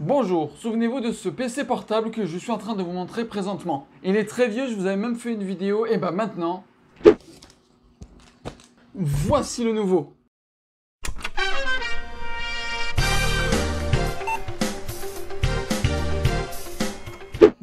Bonjour, souvenez-vous de ce PC portable que je suis en train de vous montrer présentement. Il est très vieux, je vous avais même fait une vidéo, et bah maintenant, voici le nouveau.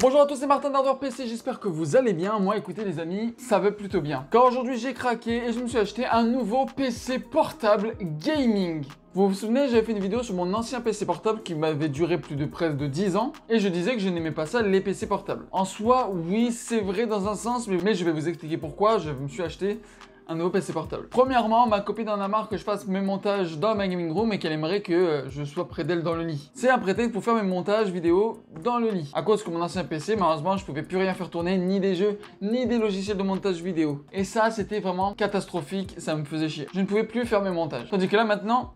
Bonjour à tous, c'est Martin d'Hardware PC, j'espère que vous allez bien. Moi, écoutez les amis, ça va plutôt bien. Car aujourd'hui, j'ai craqué et je me suis acheté un nouveau PC portable gaming. Vous vous souvenez, j'avais fait une vidéo sur mon ancien PC portable qui m'avait duré plus de presque 10 ans. Et je disais que je n'aimais pas ça, les PC portables. En soi, oui, c'est vrai dans un sens, mais je vais vous expliquer pourquoi je me suis acheté un nouveau PC portable. Premièrement, ma copine en a marre que je fasse mes montages dans ma gaming room et qu'elle aimerait que je sois près d'elle dans le lit. C'est un prétexte pour faire mes montages vidéo dans le lit. À cause que mon ancien PC, malheureusement, je pouvais plus rien faire tourner, ni des jeux, ni des logiciels de montage vidéo. Et ça, c'était vraiment catastrophique, ça me faisait chier. Je ne pouvais plus faire mes montages. Tandis que là, maintenant,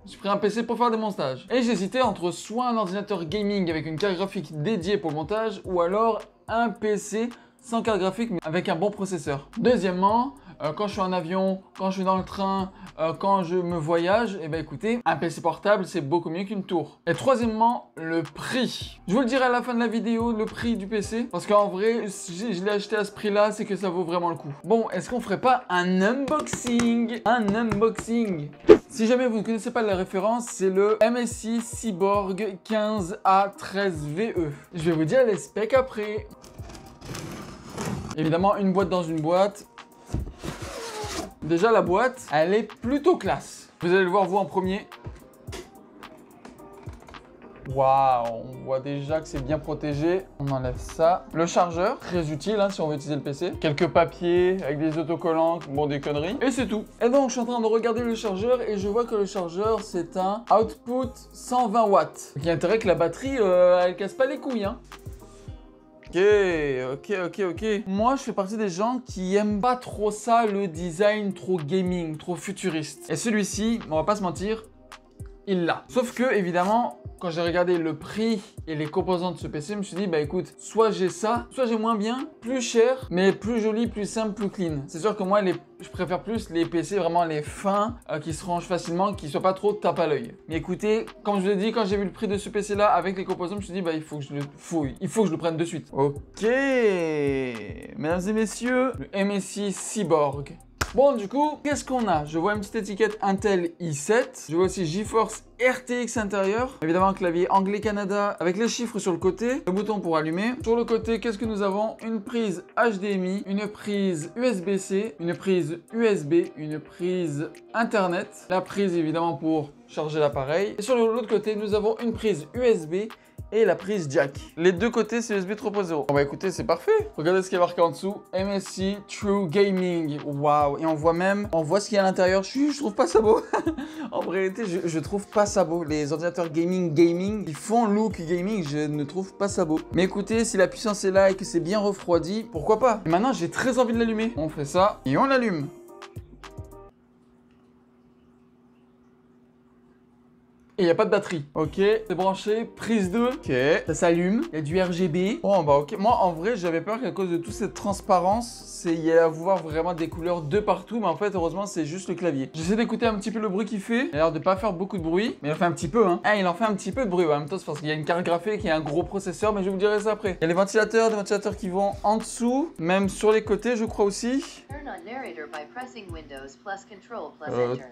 j'ai pris un PC pour faire des montages. Et j'hésitais entre soit un ordinateur gaming avec une carte graphique dédiée pour le montage, ou alors un PC sans carte graphique mais avec un bon processeur. Deuxièmement, quand je suis en avion, quand je suis dans le train, quand je me voyage, et ben écoutez, un PC portable c'est beaucoup mieux qu'une tour. Et troisièmement, le prix. Je vous le dirai à la fin de la vidéo, le prix du PC, parce qu'en vrai, si je l'ai acheté à ce prix-là, c'est que ça vaut vraiment le coup. Bon, est-ce qu'on ferait pas un unboxing? Si jamais vous ne connaissez pas la référence, c'est le MSI Cyborg 15A13VE. Je vais vous dire les specs après. Évidemment, une boîte dans une boîte. Déjà, la boîte, elle est plutôt classe. Vous allez le voir vous en premier. Waouh, on voit déjà que c'est bien protégé. On enlève ça. Le chargeur, très utile si on veut utiliser le PC. Quelques papiers avec des autocollants, bon des conneries. Et c'est tout. Et donc je suis en train de regarder le chargeur et je vois que le chargeur c'est un output 120 watts. Il y a intérêt que la batterie, elle casse pas les couilles. Ok. Moi, je fais partie des gens qui aiment pas trop ça, le design trop gaming, trop futuriste. Et celui-ci, on va pas se mentir, il l'a. Sauf que, évidemment, quand j'ai regardé le prix et les composants de ce PC, je me suis dit, bah écoute, soit j'ai ça, soit j'ai moins bien, plus cher, mais plus joli, plus simple, plus clean. C'est sûr que moi, je préfère plus les PC vraiment les fins, qui se rangent facilement, qui soient pas trop tape à l'œil. Mais écoutez, comme je vous l'ai dit, quand j'ai vu le prix de ce PC là avec les composants, je me suis dit, bah il faut que je le prenne de suite. Ok, mesdames et messieurs, le MSI Cyborg. Bon, du coup, qu'est-ce qu'on a? Je vois une petite étiquette Intel i7. Je vois aussi GeForce RTX intérieur. Évidemment, un clavier anglais-Canada avec les chiffres sur le côté. Le bouton pour allumer. Sur le côté, qu'est-ce que nous avons? Une prise HDMI, une prise USB-C, une prise USB, une prise Internet. La prise, évidemment, pour charger l'appareil. Et sur l'autre côté, nous avons une prise USB et la prise jack. Les deux côtés, c'est USB 3.0. Bon bah écoutez, c'est parfait. Regardez ce qui est marqué en dessous. MSI True Gaming. Waouh. Et on voit ce qu'il y a à l'intérieur. Je trouve pas ça beau. En réalité, je trouve pas ça beau. Les ordinateurs gaming, ils font look gaming. Je ne trouve pas ça beau. Mais écoutez, si la puissance est là et que c'est bien refroidi, pourquoi pas? Et maintenant, j'ai très envie de l'allumer. On fait ça et on l'allume. Et il n'y a pas de batterie. Ok, c'est branché, prise 2. Ok, ça s'allume. Il y a du RGB. Bon, bah ok. Moi, en vrai, j'avais peur qu'à cause de toute cette transparence, il y allait avoir vraiment des couleurs de partout. Mais en fait, heureusement, c'est juste le clavier. J'essaie d'écouter un petit peu le bruit qu'il fait. Il a l'air de pas faire beaucoup de bruit. Mais il en fait un petit peu, hein. Ah, il en fait un petit peu de bruit. Ouais, en même temps, c'est parce qu'il y a une carte graphique, il y a un gros processeur. Mais je vous dirai ça après. Il y a les ventilateurs, des ventilateurs qui vont en dessous. Même sur les côtés, je crois aussi.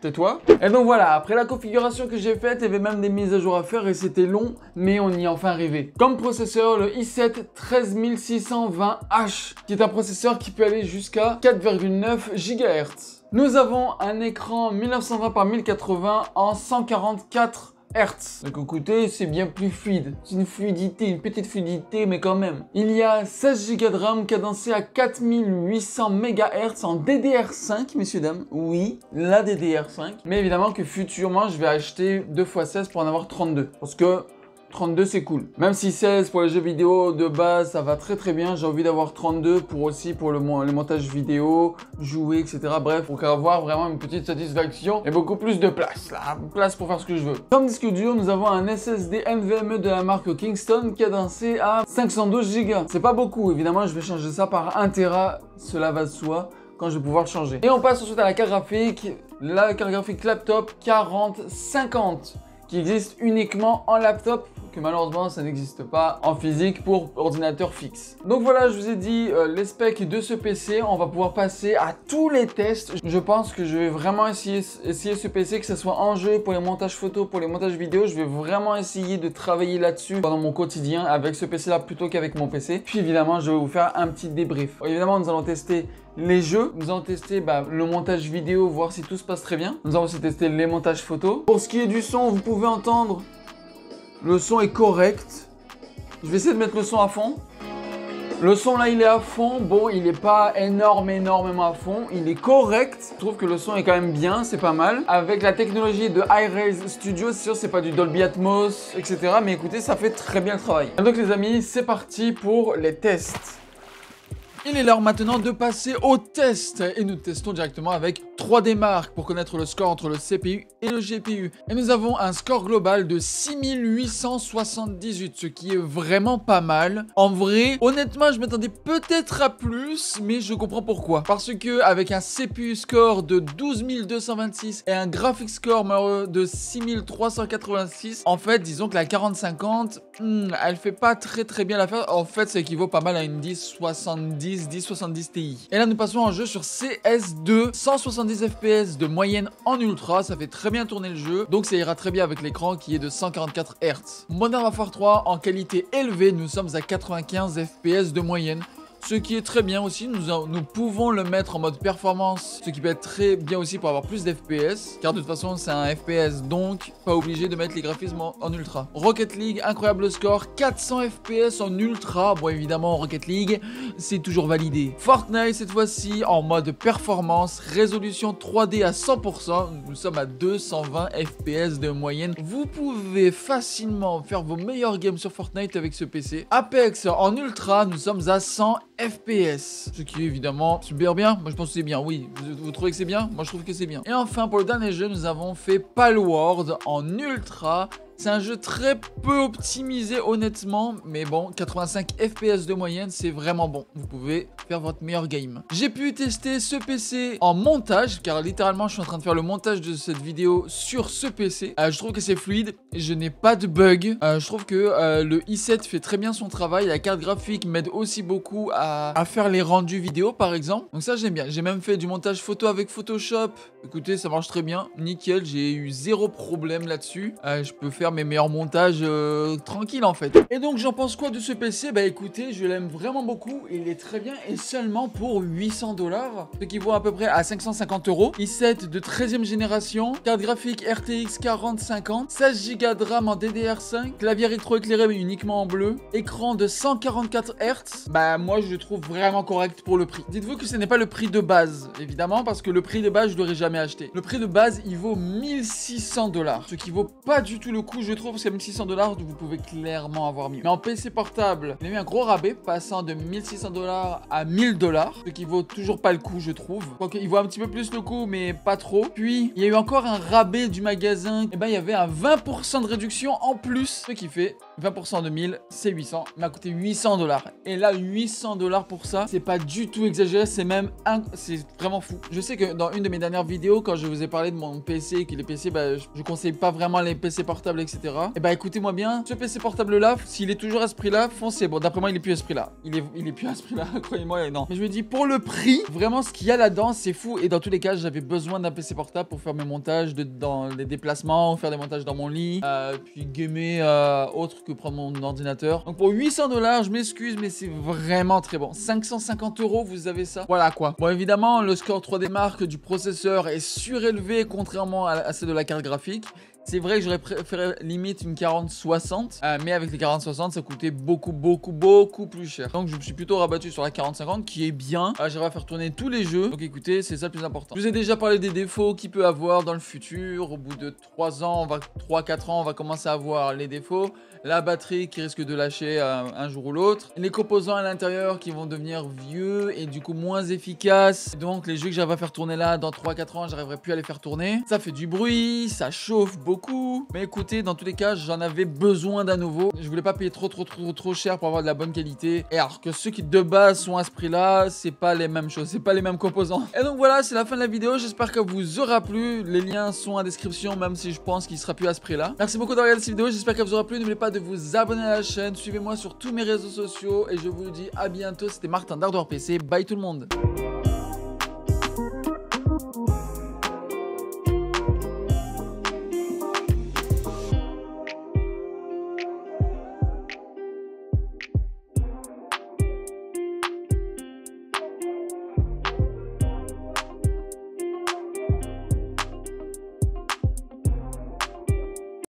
Tais-toi. Et donc voilà, après la configuration que j'ai faite, il y avait même des mises à jour à faire et c'était long, mais on y est enfin arrivé. Comme processeur, le i7 13620H, qui est un processeur qui peut aller jusqu'à 4,9 GHz. Nous avons un écran 1920 par 1080 en 144 Hz. Donc écoutez, c'est bien plus fluide. C'est une fluidité, une petite fluidité, mais quand même. Il y a 16 Go de RAM cadencé à 4800 MHz en DDR5, messieurs dames. Oui, la DDR5. Mais évidemment que futurement, je vais acheter 2x16 pour en avoir 32. Parce que 32 c'est cool. Même si 16 pour les jeux vidéo de base ça va très bien, j'ai envie d'avoir 32 pour le montage vidéo, jouer etc. Bref, pour avoir vraiment une petite satisfaction et beaucoup plus de place. Là, place pour faire ce que je veux. Comme disque dur, nous avons un SSD NVMe de la marque Kingston cadencé à 512 Go. C'est pas beaucoup, évidemment je vais changer ça par 1 Tera, cela va de soi. Quand je vais pouvoir changer. Et on passe ensuite à la carte graphique. La carte graphique laptop 4050. qui existe uniquement en laptop, que malheureusement ça n'existe pas en physique pour ordinateur fixe. Donc voilà, je vous ai dit les specs de ce PC. On va pouvoir passer à tous les tests. Je pense que je vais vraiment essayer ce PC, que ce soit en jeu, pour les montages photos, pour les montages vidéo. Je vais vraiment essayer de travailler là-dessus pendant mon quotidien avec ce PC là plutôt qu'avec mon PC. Puis évidemment, je vais vous faire un petit débrief. Évidemment, nous allons tester les jeux, nous allons tester le montage vidéo, voir si tout se passe très bien. Nous allons aussi tester les montages photos. Pour ce qui est du son, vous pouvez entendre, le son est correct. Je vais essayer de mettre le son à fond. Le son là, il est à fond. Bon, il n'est pas énormément à fond. Il est correct. Je trouve que le son est quand même bien, c'est pas mal. Avec la technologie de Hi-Res Studio, c'est sûr, c'est pas du Dolby Atmos, etc. Mais écoutez, ça fait très bien le travail. Et donc les amis, c'est parti pour les tests. Il est l'heure maintenant de passer au test et nous testons directement avec 3D Mark pour connaître le score entre le CPU et le GPU. Et nous avons un score global de 6878, ce qui est vraiment pas mal. En vrai, honnêtement, je m'attendais peut-être à plus, mais je comprends pourquoi. Parce que avec un CPU score de 12226 et un graphics score de 6386, en fait, disons que la 4050, elle fait pas très bien l'affaire. En fait, ça équivaut pas mal à une 1070 Ti. Et là, nous passons en jeu sur CS2, 170 FPS de moyenne en ultra. Ça fait très bien tourner le jeu, donc ça ira très bien avec l'écran qui est de 144 Hz. Modern Warfare 3 en qualité élevée, nous sommes à 95 FPS de moyenne. Ce qui est très bien aussi, nous pouvons le mettre en mode performance, ce qui peut être très bien aussi pour avoir plus d'FPS, car de toute façon c'est un FPS, donc pas obligé de mettre les graphismes en ultra. Rocket League, incroyable score, 400 FPS en ultra, bon évidemment Rocket League, c'est toujours validé. Fortnite cette fois-ci en mode performance, résolution 3D à 100%, nous sommes à 220 FPS de moyenne. Vous pouvez facilement faire vos meilleurs games sur Fortnite avec ce PC. Apex en ultra, nous sommes à 100 FPS, ce qui est évidemment super bien. Moi je pense que c'est bien, oui. Vous trouvez que c'est bien? Moi je trouve que c'est bien. Et enfin pour le dernier jeu, nous avons fait Palworld en ultra. C'est un jeu très peu optimisé honnêtement, mais bon, 85 FPS de moyenne, c'est vraiment bon. Vous pouvez faire votre meilleur game. J'ai pu tester ce PC en montage, car littéralement, je suis en train de faire le montage de cette vidéo sur ce PC. Je trouve que c'est fluide, je n'ai pas de bug. Je trouve que le i7 fait très bien son travail. La carte graphique m'aide aussi beaucoup à faire les rendus vidéo, par exemple. Donc ça, j'aime bien. J'ai même fait du montage photo avec Photoshop. Écoutez, ça marche très bien. Nickel, j'ai eu zéro problème là-dessus. Je peux faire mes meilleurs montages tranquilles en fait. Et donc j'en pense quoi de ce PC? Bah écoutez, je l'aime vraiment beaucoup, il est très bien et seulement pour 800 $, ce qui vaut à peu près à 550 €. i7 de 13e génération, carte graphique RTX 4050, 16 Go de RAM en DDR5, clavier rétroéclairé mais uniquement en bleu, écran de 144 Hz. Bah moi je le trouve vraiment correct pour le prix. Dites-vous que ce n'est pas le prix de base, évidemment, parce que le prix de base je l'aurais jamais acheté. Le prix de base il vaut 1600 $, ce qui vaut pas du tout le coup je trouve, parce qu'à 1600 $, vous pouvez clairement avoir mieux. Mais en PC portable, il y a eu un gros rabais, passant de 1600 $ à 1000 $, ce qui vaut toujours pas le coup, je trouve. Quoique, il vaut un petit peu plus le coup, mais pas trop. Puis, il y a eu encore un rabais du magasin. Et ben, il y avait un 20% de réduction en plus, ce qui fait 20% de 1000, c'est 800. Il m'a coûté 800 $. Et là, 800 $ pour ça, c'est pas du tout exagéré, c'est même c'est vraiment fou. Je sais que dans une de mes dernières vidéos, quand je vous ai parlé de mon PC, que les PC, bah, je conseille pas vraiment les PC portables, etc. Et bah écoutez-moi bien, ce PC portable là, s'il est toujours à ce prix là, foncez. Bon, d'après moi, il est plus à ce prix là. Il est plus à ce prix là, croyez-moi, non. Mais je me dis, pour le prix, vraiment ce qu'il y a là-dedans, c'est fou. Et dans tous les cas, j'avais besoin d'un PC portable pour faire mes montages dans les déplacements, faire des montages dans mon lit, puis gamer autre que prendre mon ordinateur. Donc pour 800 $, je m'excuse, mais c'est vraiment très bon. 550 €, vous avez ça. Voilà quoi. Bon, évidemment, le score 3D Mark du processeur est surélevé contrairement à celle de la carte graphique. C'est vrai que j'aurais préféré limite une 4060, mais avec les 4060, ça coûtait beaucoup plus cher. Donc je me suis plutôt rabattu sur la 4050 qui est bien. J'arrive à faire tourner tous les jeux. Donc écoutez, c'est ça le plus important. Je vous ai déjà parlé des défauts qu'il peut avoir dans le futur. Au bout de 3 ans, 3-4 ans, on va commencer à voir les défauts. La batterie qui risque de lâcher un jour ou l'autre. Les composants à l'intérieur qui vont devenir vieux et du coup moins efficaces. Donc les jeux que j'arrive à faire tourner là, dans 3-4 ans, j'arriverai plus à les faire tourner. Ça fait du bruit, ça chauffe beaucoup. beaucoup. Mais écoutez, dans tous les cas, j'en avais besoin d'un nouveau. Je voulais pas payer trop cher pour avoir de la bonne qualité. Et alors que ceux qui de base sont à ce prix-là, c'est pas les mêmes choses, c'est pas les mêmes composants. Et donc voilà, c'est la fin de la vidéo. J'espère que vous aura plu. Les liens sont en description, même si je pense qu'il sera plus à ce prix-là. Merci beaucoup d'avoir regardé cette vidéo. J'espère qu'elle vous aura plu. N'oubliez pas de vous abonner à la chaîne. Suivez-moi sur tous mes réseaux sociaux. Et je vous dis à bientôt. C'était Martin d'Hardware PC. Bye tout le monde.